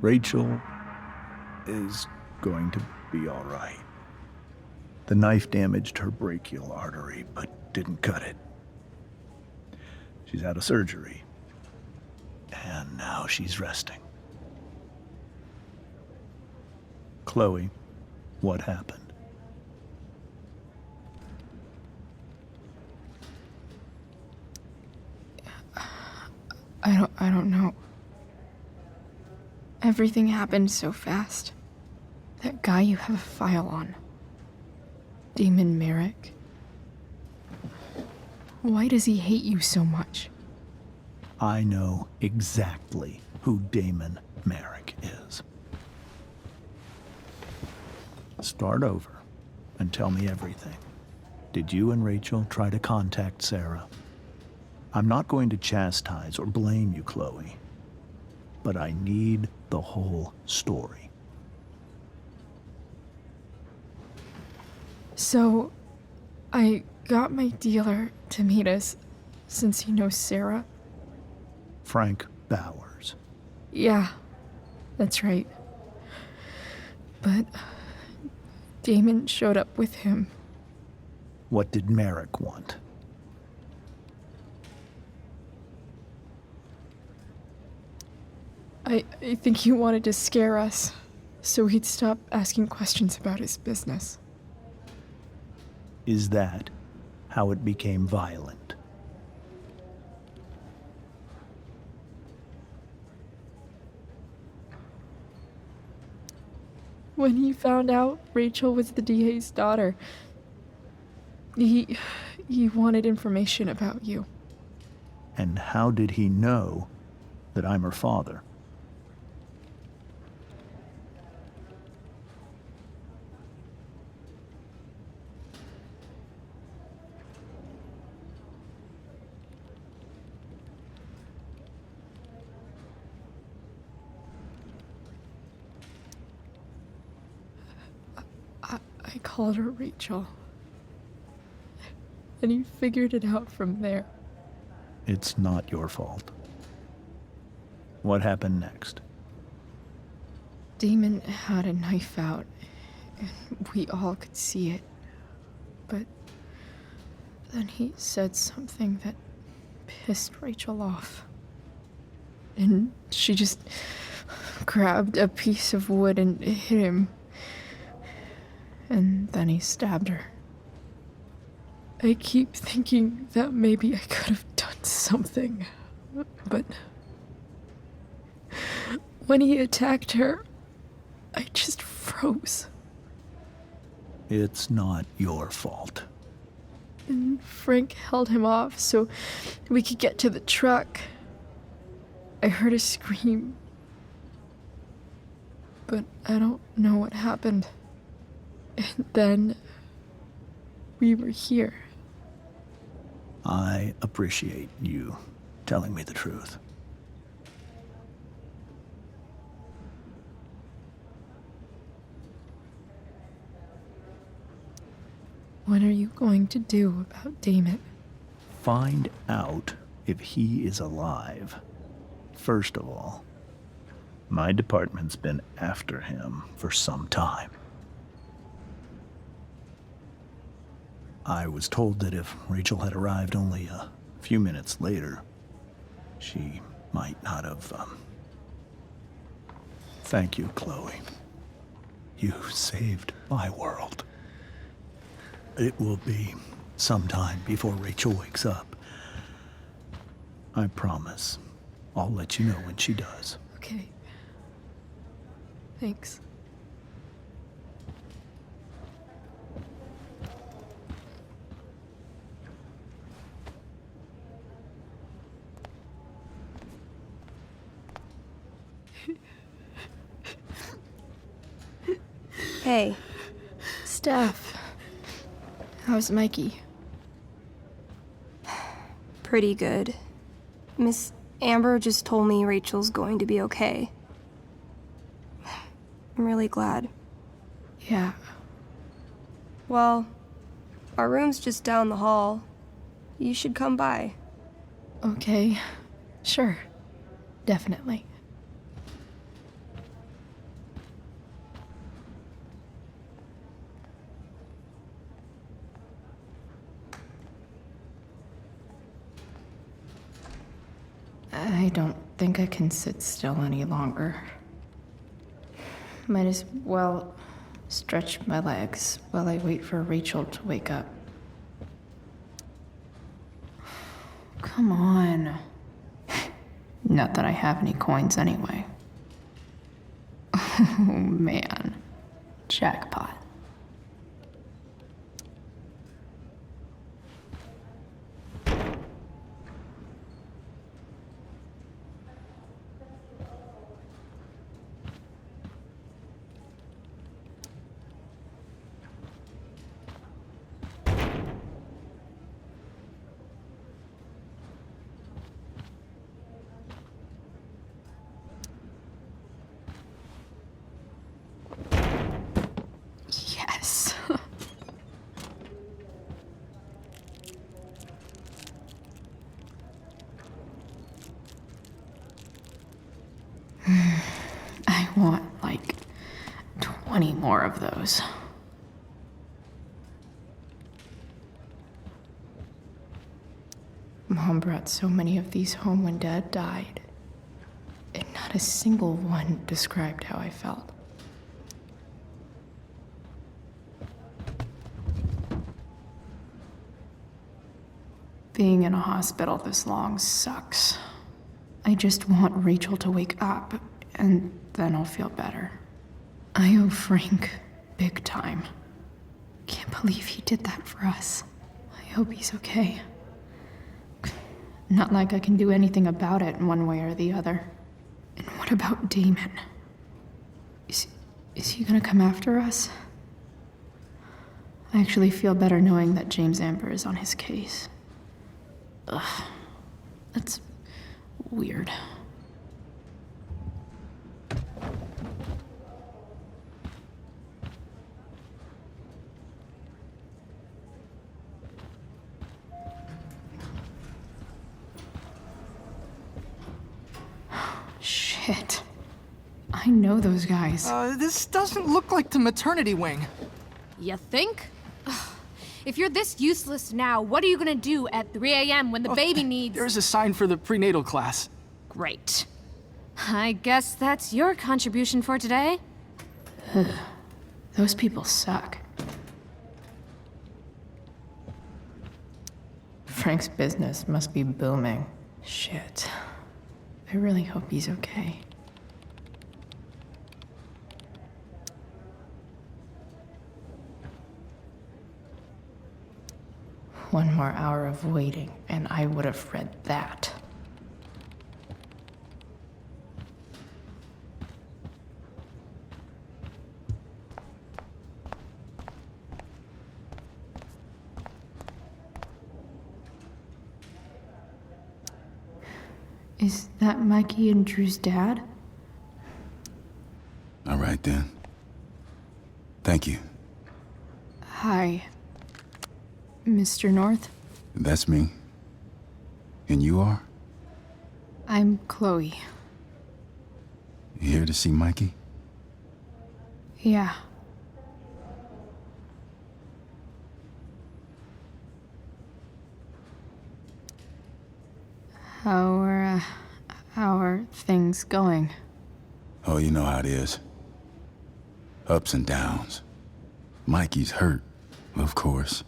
Rachel is going to be all right. The knife damaged her brachial artery, but didn't cut it. She's out of surgery, and now she's resting. Chloe, what happened? I don't know. Everything happened so fast. That guy you have a file on. Damon Merrick. Why does he hate you so much? I know exactly who Damon Merrick is. Start over and tell me everything. Did you and Rachel try to contact Sarah? I'm not going to chastise or blame you, Chloe, but I need the whole story. So, I got my dealer to meet us, since he knows Sarah. Frank Bowers. Yeah, that's right. But Damon showed up with him. What did Merrick want? I think he wanted to scare us, so he'd stop asking questions about his business. Is that how it became violent? When he found out Rachel was the DA's daughter, he wanted information about you. And how did he know that I'm her father? I called her Rachel. And he figured it out from there. It's not your fault. What happened next? Damon had a knife out, and we all could see it. But then he said something that pissed Rachel off. And she just grabbed a piece of wood and hit him. And then he stabbed her. I keep thinking that maybe I could have done something, but when he attacked her, I just froze. It's not your fault. And Frank held him off so we could get to the truck. I heard a scream, but I don't know what happened. And then we were here. I appreciate you telling me the truth. What are you going to do about Damon? Find out if he is alive. First of all, my department's been after him for some time. I was told that if Rachel had arrived only a few minutes later, she might not have, Thank you, Chloe. You saved my world. It will be some time before Rachel wakes up. I promise. I'll let you know when she does. Okay. Thanks. Hey. Steph. How's Mikey? Pretty good. Miss Amber just told me Rachel's going to be okay. I'm really glad. Yeah. Well, our room's just down the hall. You should come by. Okay. Sure. Definitely. I don't think I can sit still any longer. Might as well stretch my legs while I wait for Rachel to wake up. Come on. Not that I have any coins anyway. Oh man. Jackpot. Yes. I want like 20 more of those. Mom brought so many of these home when Dad died, and not a single one described how I felt. Being in a hospital this long sucks. I just want Rachel to wake up, and then I'll feel better. I owe Frank big time. Can't believe he did that for us. I hope he's okay. Not like I can do anything about it in one way or the other. And what about Damon? Is he gonna come after us? I actually feel better knowing that James Amber is on his case. Ugh, that's weird. Shit. I know those guys. This doesn't look like the maternity wing. You think? Ugh. If you're this useless now, what are you gonna do at 3 a.m. when the baby needs... There's a sign for the prenatal class. Great. I guess that's your contribution for today. Those people suck. Frank's business must be booming. Shit. I really hope he's okay. One more hour of waiting, and I would have read that. Is that Mikey and Drew's dad? All right, then. Thank you. Hi, Mr. North. That's me. And you are? I'm Chloe. You here to see Mikey? Yeah. How are things going? Oh, you know how it is. Ups and downs. Mikey's hurt, of course.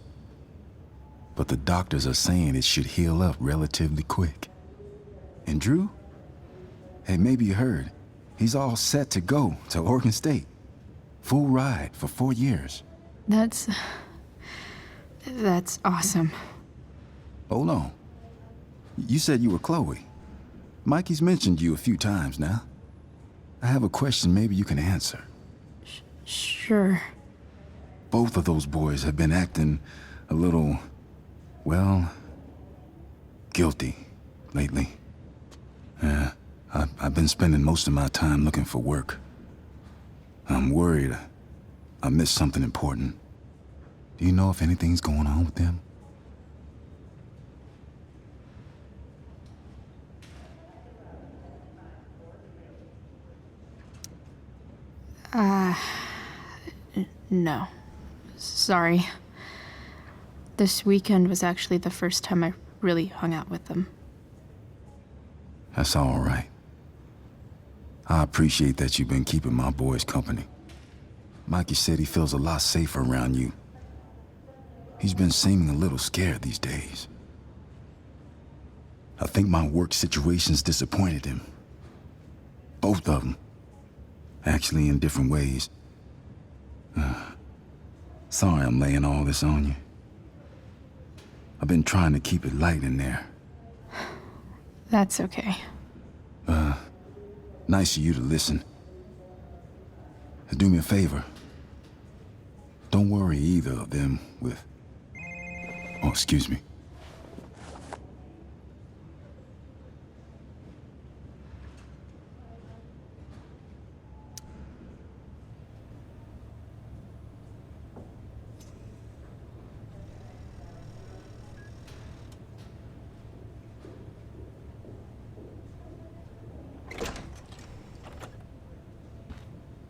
But the doctors are saying it should heal up relatively quick. And Drew? Hey, maybe you heard. He's all set to go to Oregon State. Full ride for 4 years. That's awesome. Hold on. You said you were Chloe. Mikey's mentioned you a few times now. I have a question maybe you can answer. Sure. Both of those boys have been acting a little, well, guilty lately. Yeah, I've been spending most of my time looking for work. I'm worried I missed something important. Do you know if anything's going on with them? No. Sorry. This weekend was actually the first time I really hung out with them. That's all right. I appreciate that you've been keeping my boys company. Mikey said he feels a lot safer around you. He's been seeming a little scared these days. I think my work situation's disappointed him. Both of them. Actually, in different ways. Sorry I'm laying all this on you. I've been trying to keep it light in there. That's okay. Nice of you to listen. Do me a favor. Don't worry either of them with... Oh, excuse me.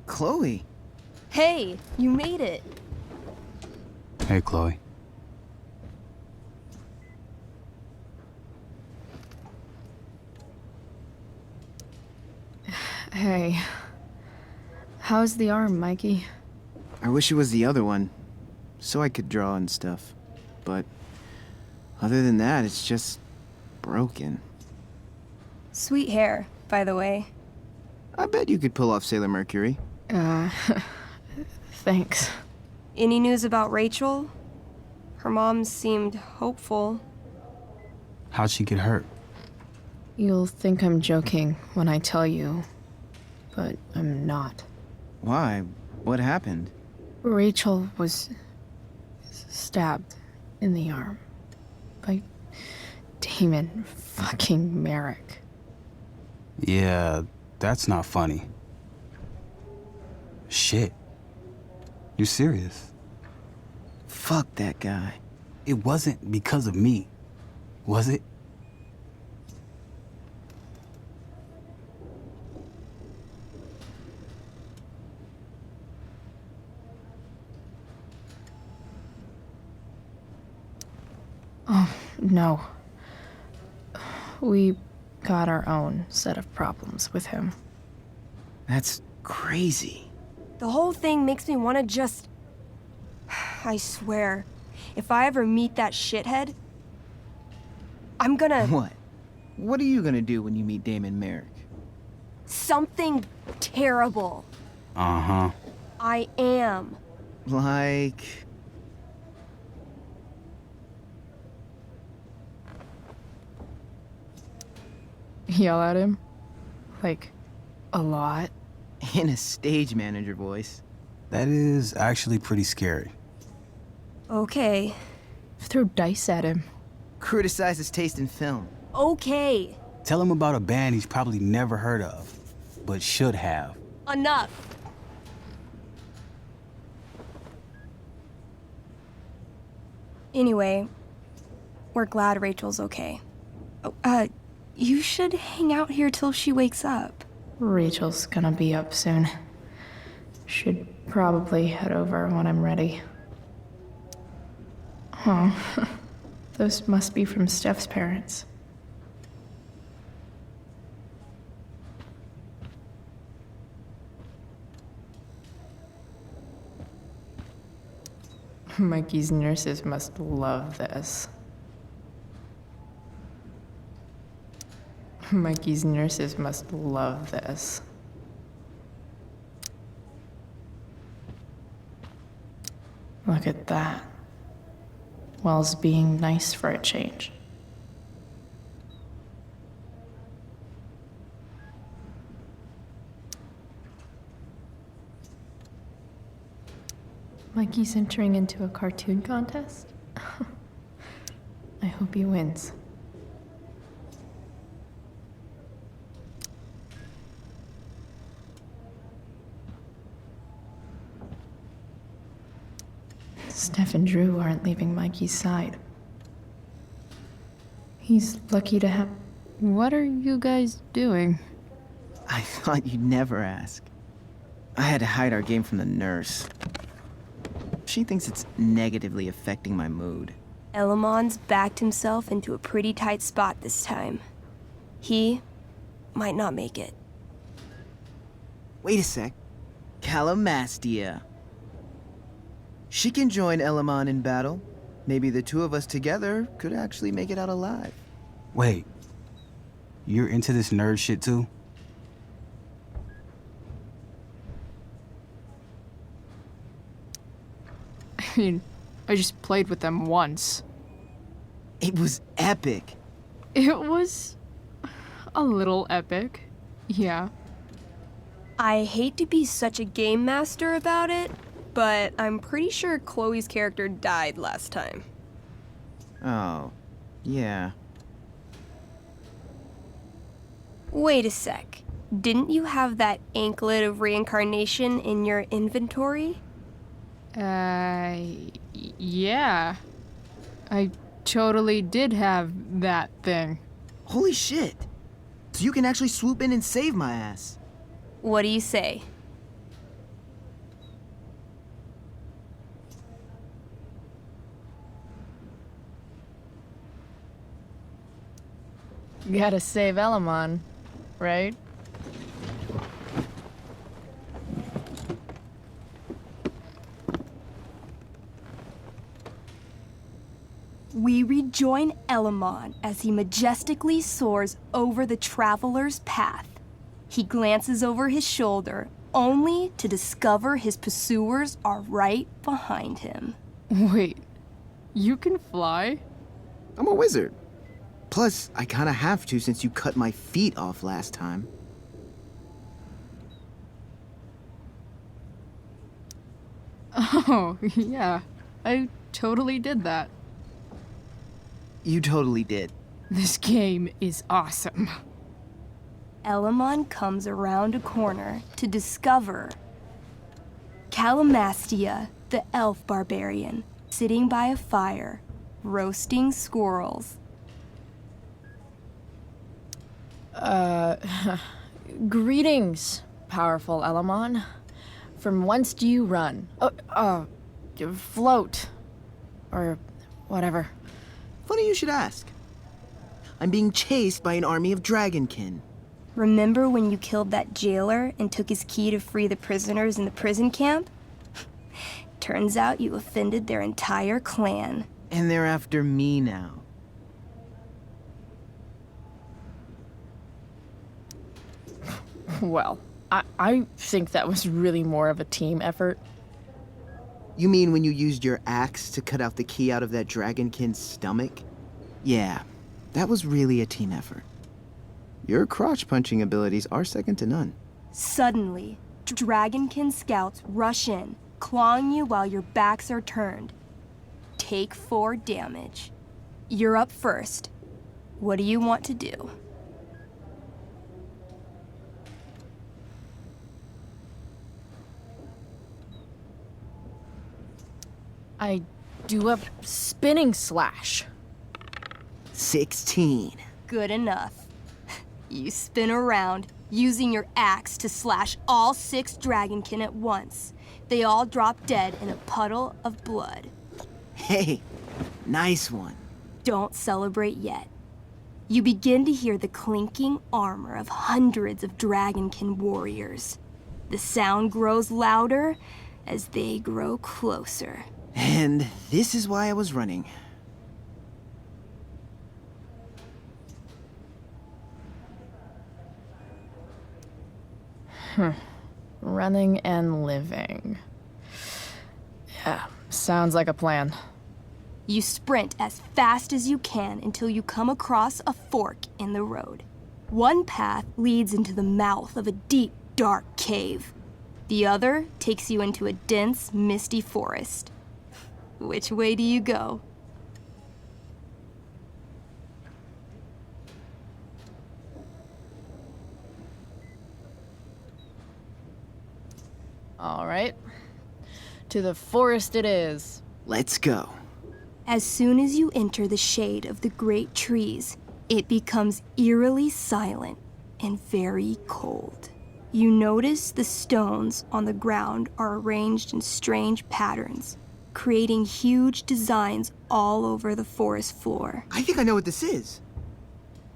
Chloe. Hey, you made it. Hey, Chloe. Hey. How's the arm, Mikey? I wish it was the other one, so I could draw and stuff. But other than that, it's just broken. Sweet hair, by the way. I bet you could pull off Sailor Mercury. Thanks. Any news about Rachel? Her mom seemed hopeful. How'd she get hurt? You'll think I'm joking when I tell you, but I'm not. Why? What happened? Rachel was stabbed in the arm by Damon fucking Merrick. Yeah, that's not funny. Shit. You serious? Fuck that guy. It wasn't because of me, was it? Oh, no. We got our own set of problems with him. That's crazy. The whole thing makes me want to just... I swear, if I ever meet that shithead, I'm gonna... What? What are you gonna do when you meet Damon Merrick? Something terrible. Uh-huh. I am. Like... Yell at him? Like, a lot? in a stage manager voice. That is actually pretty scary. Okay. Throw dice at him. Criticize his taste in film. Okay. Tell him about a band he's probably never heard of, but should have. Enough. Anyway, we're glad Rachel's okay. Oh, you should hang out here till she wakes up. Rachel's gonna be up soon. Should probably head over when I'm ready. Oh, those must be from Steph's parents. Mikey's nurses must love this. Mikey's nurses must love this. Look at that. Wells being nice for a change. Mikey's entering into a cartoon contest? I hope he wins. Steph and Drew aren't leaving Mikey's side. He's lucky to have... What are you guys doing? I thought you'd never ask. I had to hide our game from the nurse. She thinks it's negatively affecting my mood. Elamon's backed himself into a pretty tight spot this time. He might not make it. Wait a sec. Calamastia. She can join Elamon in battle. Maybe the two of us together could actually make it out alive. Wait, you're into this nerd shit too? I mean, I just played with them once. It was epic. It was a little epic, yeah. I hate to be such a game master about it, but I'm pretty sure Chloe's character died last time. Oh, yeah. Wait a sec. Didn't you have that anklet of reincarnation in your inventory? Yeah. I totally did have that thing. Holy shit. So you can actually swoop in and save my ass. What do you say? Gotta save Elamon, right? We rejoin Elamon as he majestically soars over the traveler's path. He glances over his shoulder, only to discover his pursuers are right behind him. Wait, you can fly? I'm a wizard. Plus, I kinda have to since you cut my feet off last time. Oh, yeah. I totally did that. You totally did. This game is awesome. Elamon comes around a corner to discover Calamastia, the elf barbarian, sitting by a fire, roasting squirrels. Greetings, powerful Elamon. From whence do you run? Float. Or whatever. Funny you should ask. I'm being chased by an army of dragonkin. Remember when you killed that jailer and took his key to free the prisoners in the prison camp? Turns out you offended their entire clan. And they're after me now. Well, I think that was really more of a team effort. You mean when you used your axe to cut out the key out of that dragonkin's stomach? Yeah, that was really a team effort. Your crotch-punching abilities are second to none. Suddenly, dragonkin scouts rush in, clawing you while your backs are turned. Take 4 damage. You're up first. What do you want to do? I do a spinning slash. 16. Good enough. You spin around, using your axe to slash all 6 dragonkin at once. They all drop dead in a puddle of blood. Hey, nice one. Don't celebrate yet. You begin to hear the clinking armor of hundreds of dragonkin warriors. The sound grows louder as they grow closer. And this is why I was running. Running and living. Yeah, sounds like a plan. You sprint as fast as you can until you come across a fork in the road. One path leads into the mouth of a deep, dark cave. The other takes you into a dense, misty forest. Which way do you go? All right. To the forest it is. Let's go. As soon as you enter the shade of the great trees, it becomes eerily silent and very cold. You notice the stones on the ground are arranged in strange patterns, creating huge designs all over the forest floor. I think I know what this is.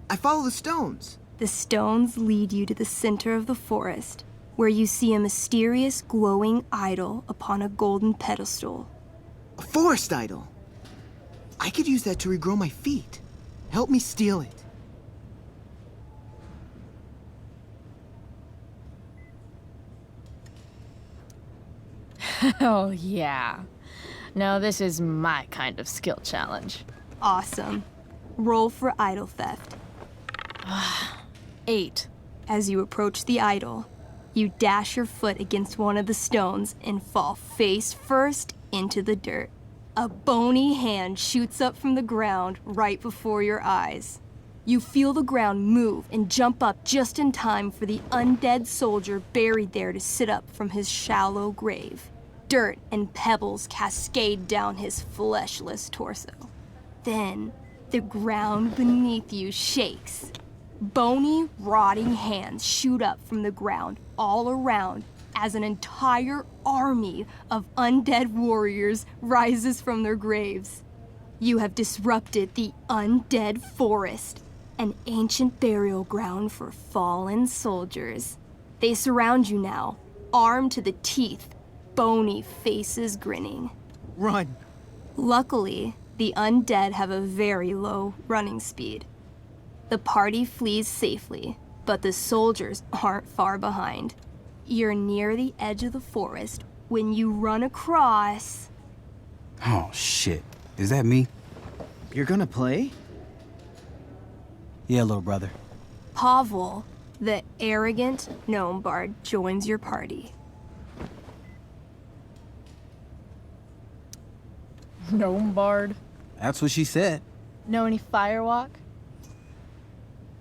I follow the stones. The stones lead you to the center of the forest, where you see a mysterious glowing idol upon a golden pedestal. A forest idol. I could use that to regrow my feet. Help me steal it. Oh, yeah. Now this is my kind of skill challenge. Awesome. Roll for idol theft. 8. As you approach the idol, you dash your foot against one of the stones and fall face first into the dirt. A bony hand shoots up from the ground right before your eyes. You feel the ground move and jump up just in time for the undead soldier buried there to sit up from his shallow grave. Dirt and pebbles cascade down his fleshless torso. Then, the ground beneath you shakes. Bony, rotting hands shoot up from the ground all around as an entire army of undead warriors rises from their graves. You have disrupted the undead forest, an ancient burial ground for fallen soldiers. They surround you now, armed to the teeth, bony faces grinning. Run. Luckily, the undead have a very low running speed. The party flees safely, but the soldiers aren't far behind. You're near the edge of the forest when you run across... Oh, shit. Is that me? You're gonna play? Yeah, little brother. Pavel, the arrogant gnome bard, joins your party. Gnome bard. That's what she said. Know any firewalk?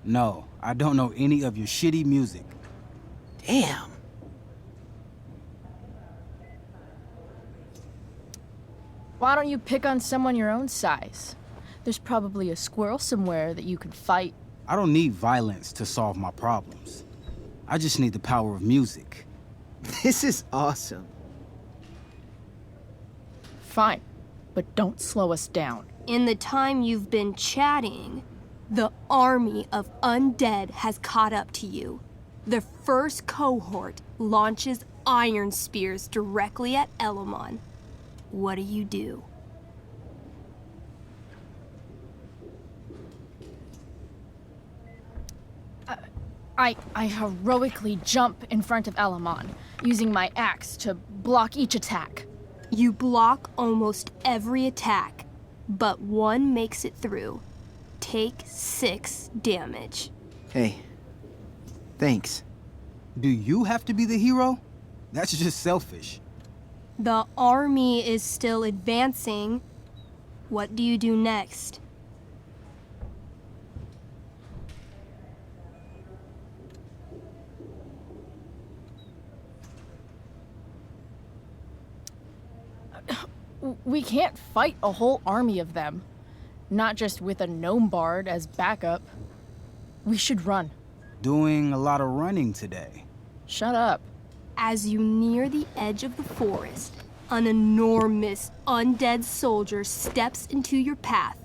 No, I don't know any of your shitty music. Damn. Why don't you pick on someone your own size? There's probably a squirrel somewhere that you could fight. I don't need violence to solve my problems. I just need the power of music. This is awesome. Fine, but don't slow us down. In the time you've been chatting, the army of undead has caught up to you. The first cohort launches iron spears directly at Elamon. What do? I heroically jump in front of Elamon, using my axe to block each attack. You block almost every attack, but one makes it through. Take 6 damage. Hey. Thanks. Do you have to be the hero? That's just selfish. The army is still advancing. What do you do next? We can't fight a whole army of them. Not just with a gnome bard as backup. We should run. Doing a lot of running today. Shut up. As you near the edge of the forest, an enormous undead soldier steps into your path.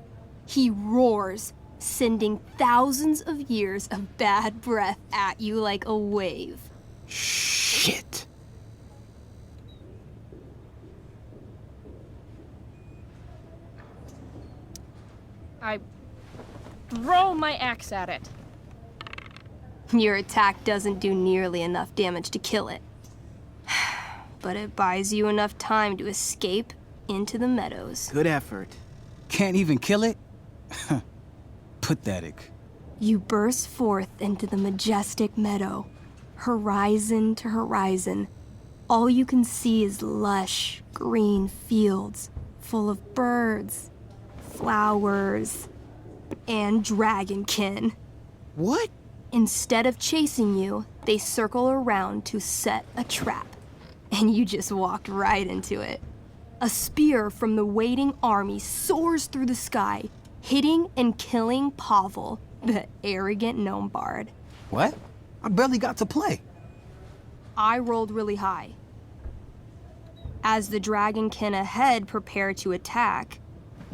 He roars, sending thousands of years of bad breath at you like a wave. Shit. I throw my axe at it. Your attack doesn't do nearly enough damage to kill it. But it buys you enough time to escape into the meadows. Good effort. Can't even kill it? Pathetic. You burst forth into the majestic meadow, horizon to horizon. All you can see is lush, green fields full of birds, flowers, and dragonkin. What? Instead of chasing you, they circle around to set a trap. And you just walked right into it. A spear from the waiting army soars through the sky, hitting and killing Pavel, the arrogant gnome bard. What? I barely got to play. I rolled really high. As the dragonkin ahead prepare to attack,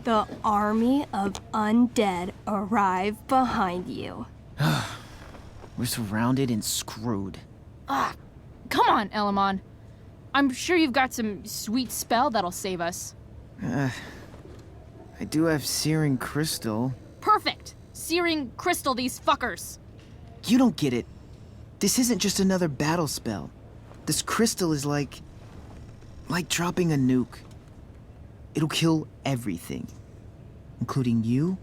the army of undead arrive behind you. We're surrounded and screwed. Ah, come on, Elamon. I'm sure you've got some sweet spell that'll save us. I do have searing crystal. Perfect! Searing crystal these fuckers. You don't get it. This isn't just another battle spell. This crystal is like dropping a nuke. It'll kill everything, including you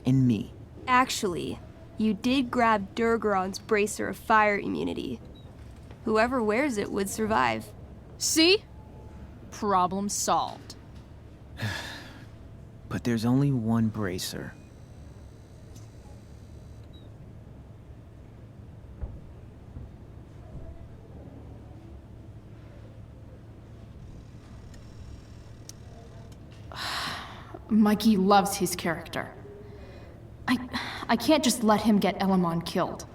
and me. Actually, you did grab Durgaron's bracer of fire immunity. Whoever wears it would survive. See? Problem solved. But there's only one bracer. Mikey loves his character. I can't just let him get Elamon killed.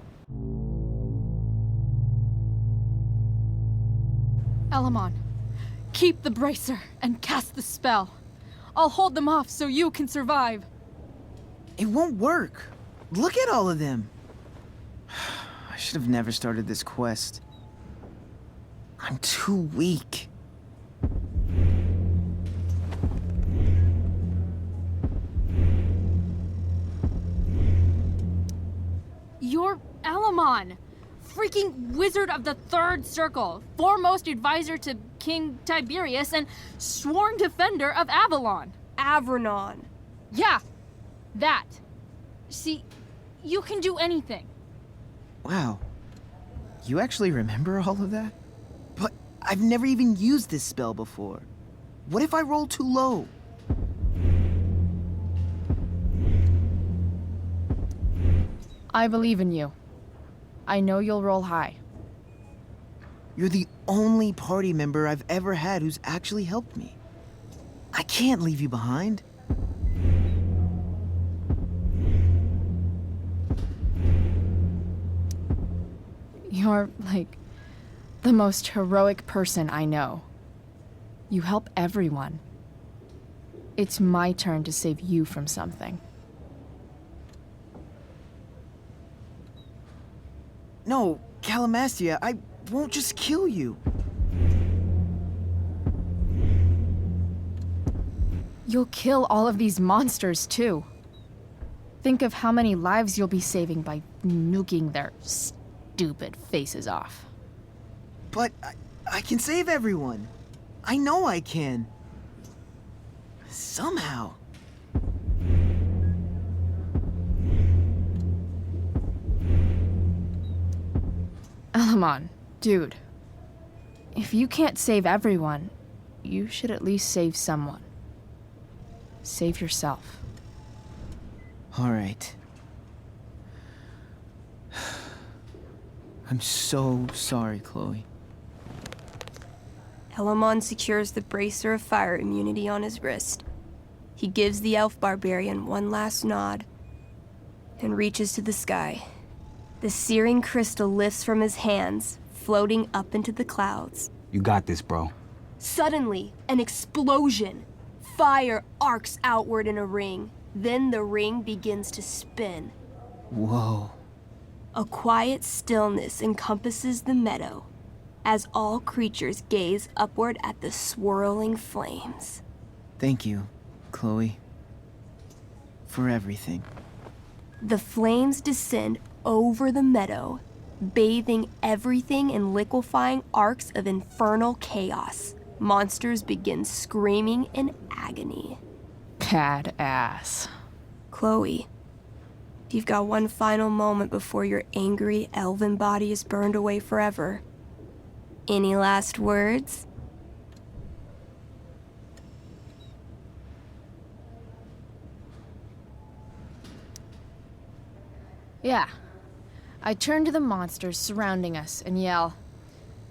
Elamon, keep the bracer and cast the spell. I'll hold them off so you can survive. It won't work. Look at all of them. I should have never started this quest. I'm too weak. You're Elamon, freaking wizard of the Third Circle, foremost advisor to King Tiberius, and sworn defender of Avalon. Avronon. Yeah, that. See, you can do anything. Wow. You actually remember all of that? But I've never even used this spell before. What if I roll too low? I believe in you. I know you'll roll high. You're the only party member I've ever had who's actually helped me. I can't leave you behind. You're, like, the most heroic person I know. You help everyone. It's my turn to save you from something. No, Calamastia, I won't just kill you. You'll kill all of these monsters, too. Think of how many lives you'll be saving by nuking their stupid faces off. But I can save everyone. I know I can. Somehow. Elamon, dude. If you can't save everyone, you should at least save someone. Save yourself. All right. I'm so sorry, Chloe. Elamon secures the bracer of fire immunity on his wrist. He gives the elf barbarian one last nod and reaches to the sky. The searing crystal lifts from his hands, floating up into the clouds. You got this, bro. Suddenly, an explosion. Fire arcs outward in a ring. Then the ring begins to spin. Whoa. A quiet stillness encompasses the meadow as all creatures gaze upward at the swirling flames. Thank you, Chloe. For everything. The flames descend over the meadow, bathing everything in liquefying arcs of infernal chaos. Monsters begin screaming in agony. Badass. Chloe, you've got one final moment before your angry elven body is burned away forever. Any last words? Yeah. I turn to the monsters surrounding us and yell,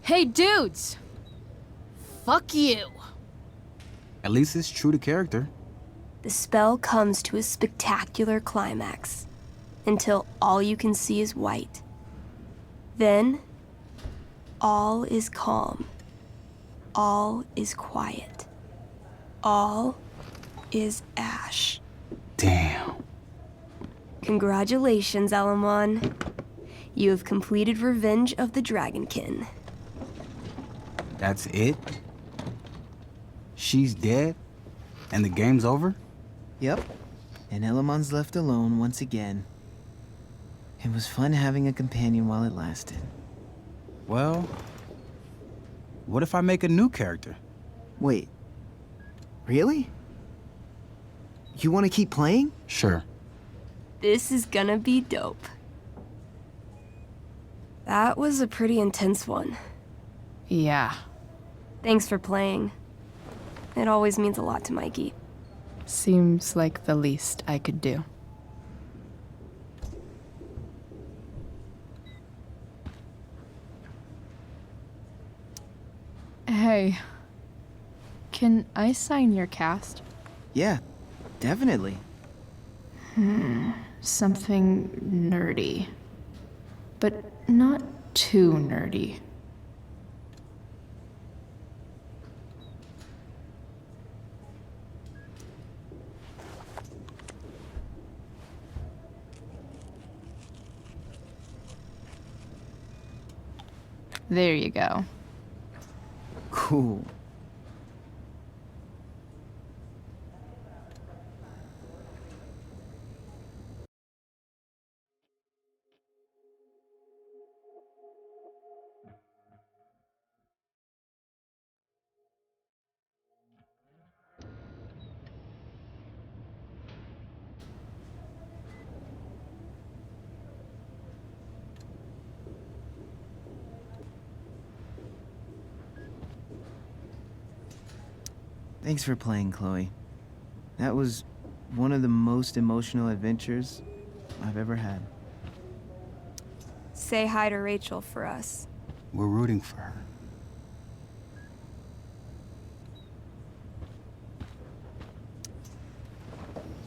"Hey dudes! Fuck you!" At least it's true to character. The spell comes to a spectacular climax until all you can see is white. Then, all is calm. All is quiet. All is ash. Damn. Congratulations, Elamon. You have completed Revenge of the Dragonkin. That's it? She's dead? And the game's over? Yep. And Elamon's left alone once again. It was fun having a companion while it lasted. Well, what if I make a new character? Wait. Really? You want to keep playing? Sure. This is gonna be dope. That was a pretty intense one. Yeah. Thanks for playing. It always means a lot to Mikey. Seems like the least I could do. Hey, can I sign your cast? Yeah, definitely. Something nerdy. But not too nerdy. There you go. Cool. Thanks for playing, Chloe. That was one of the most emotional adventures I've ever had. Say hi to Rachel for us. We're rooting for her.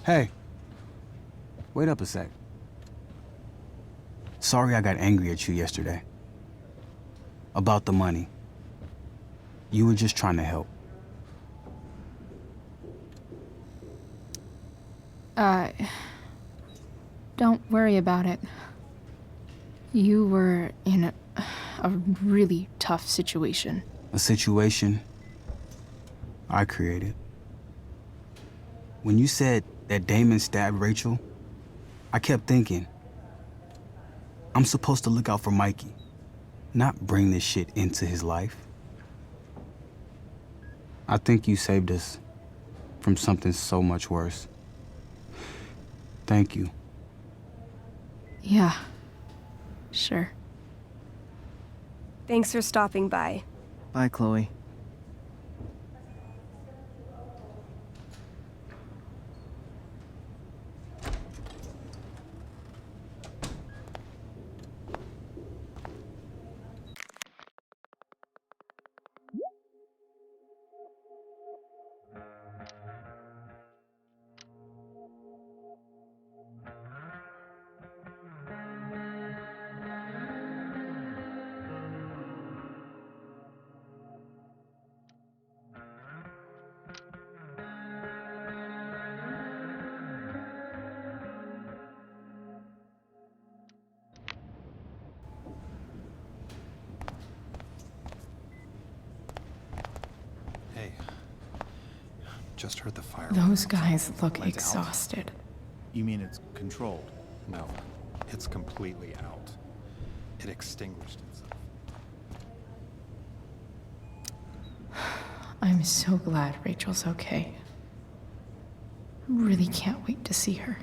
Hey. Wait up a sec. Sorry I got angry at you yesterday. About the money. You were just trying to help. Don't worry about it. You were in a really tough situation. A situation I created. When you said that Damon stabbed Rachel, I kept thinking, I'm supposed to look out for Mikey, not bring this shit into his life. I think you saved us from something so much worse. Thank you. Yeah, sure. Thanks for stopping by. Bye, Chloe. Hey, just heard the fire. Those guys look exhausted. You mean it's controlled? No, it's completely out. It extinguished itself. I'm so glad Rachel's okay. Really can't wait to see her.